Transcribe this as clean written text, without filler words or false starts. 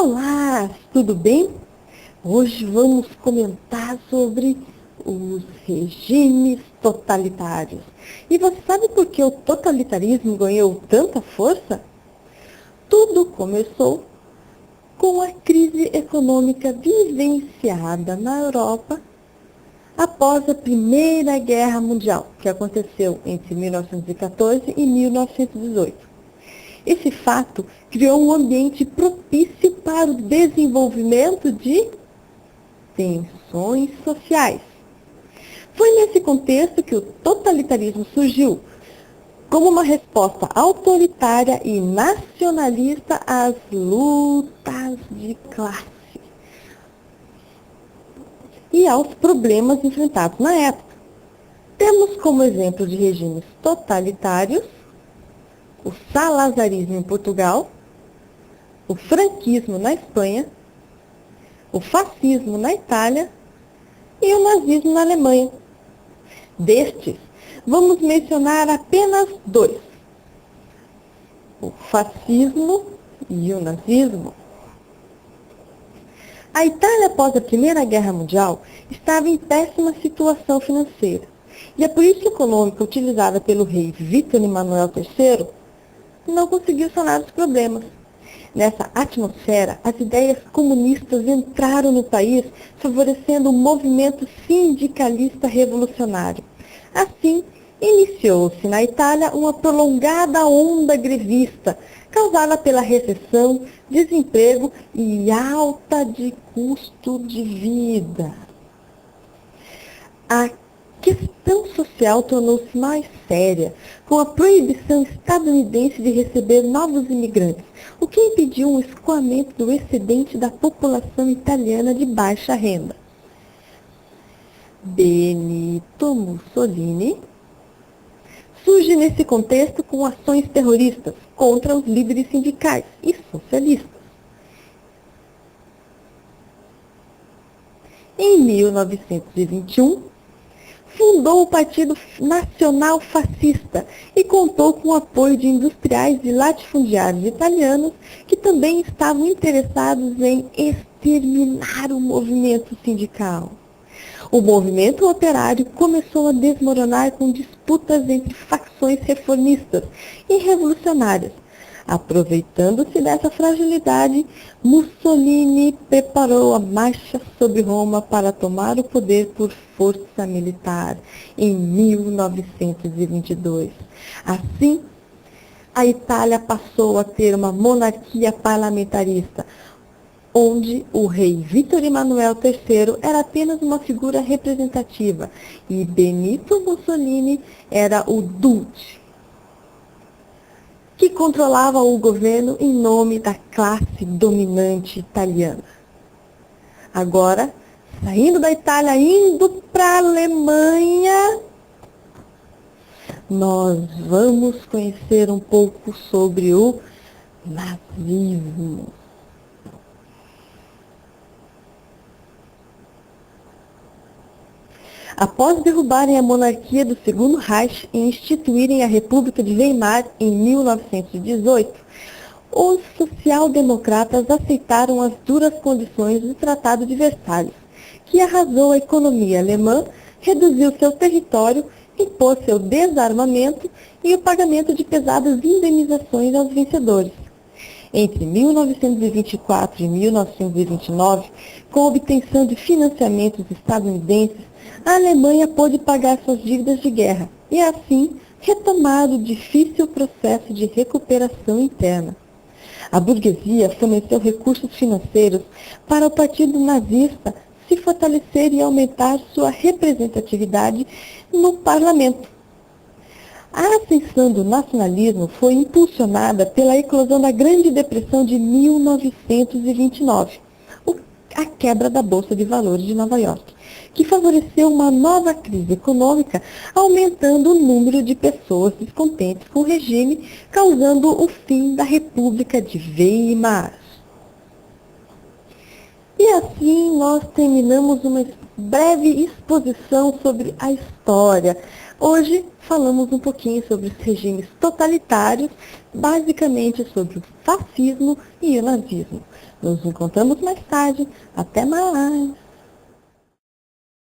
Olá, tudo bem? Hoje vamos comentar sobre os regimes totalitários. E você sabe por que o totalitarismo ganhou tanta força? Tudo começou com a crise econômica vivenciada na Europa após a Primeira Guerra Mundial, que aconteceu entre 1914 e 1918. Esse fato criou um ambiente propício para o desenvolvimento de tensões sociais. Foi nesse contexto que o totalitarismo surgiu, como uma resposta autoritária e nacionalista às lutas de classe e aos problemas enfrentados na época. Temos como exemplo de regimes totalitários o salazarismo em Portugal, o franquismo na Espanha, o fascismo na Itália e o nazismo na Alemanha. Destes, vamos mencionar apenas dois: o fascismo e o nazismo. A Itália, após a Primeira Guerra Mundial, estava em péssima situação financeira, e a política econômica utilizada pelo rei Vítor Emanuel III não conseguiu sanar os problemas. Nessa atmosfera, as ideias comunistas entraram no país, favorecendo o movimento sindicalista revolucionário. Assim, iniciou-se na Itália uma prolongada onda grevista, causada pela recessão, desemprego e alta de custo de vida. A questão social tornou-se mais séria, com a proibição estadunidense de receber novos imigrantes, o que impediu um escoamento do excedente da população italiana de baixa renda. Benito Mussolini surge nesse contexto com ações terroristas contra os líderes sindicais e socialistas. Em 1921, fundou o Partido Nacional Fascista e contou com o apoio de industriais e latifundiários italianos que também estavam interessados em exterminar o movimento sindical. O movimento operário começou a desmoronar com disputas entre facções reformistas e revolucionárias. Aproveitando-se dessa fragilidade, Mussolini preparou a marcha sobre Roma para tomar o poder por força militar em 1922. Assim, a Itália passou a ter uma monarquia parlamentarista, onde o rei Vítor Emanuel III era apenas uma figura representativa e Benito Mussolini era o Duce, que controlava o governo em nome da classe dominante italiana. Agora, saindo da Itália, indo para a Alemanha, nós vamos conhecer um pouco sobre o nazismo. Após derrubarem a monarquia do Segundo Reich e instituírem a República de Weimar em 1918, os social-democratas aceitaram as duras condições do Tratado de Versalhes, que arrasou a economia alemã, reduziu seu território, impôs seu desarmamento e o pagamento de pesadas indenizações aos vencedores. Entre 1924 e 1929, com a obtenção de financiamentos estadunidenses, a Alemanha pôde pagar suas dívidas de guerra e, assim, retomar o difícil processo de recuperação interna. A burguesia forneceu recursos financeiros para o partido nazista se fortalecer e aumentar sua representatividade no parlamento. A ascensão do nacionalismo foi impulsionada pela eclosão da Grande Depressão de 1929, a quebra da Bolsa de Valores de Nova York, que favoreceu uma nova crise econômica, aumentando o número de pessoas descontentes com o regime, causando o fim da República de Weimar. E assim nós terminamos uma breve exposição sobre a história, Hoje falamos um pouquinho sobre os regimes totalitários, basicamente sobre o fascismo e o nazismo. Nos encontramos mais tarde. Até mais!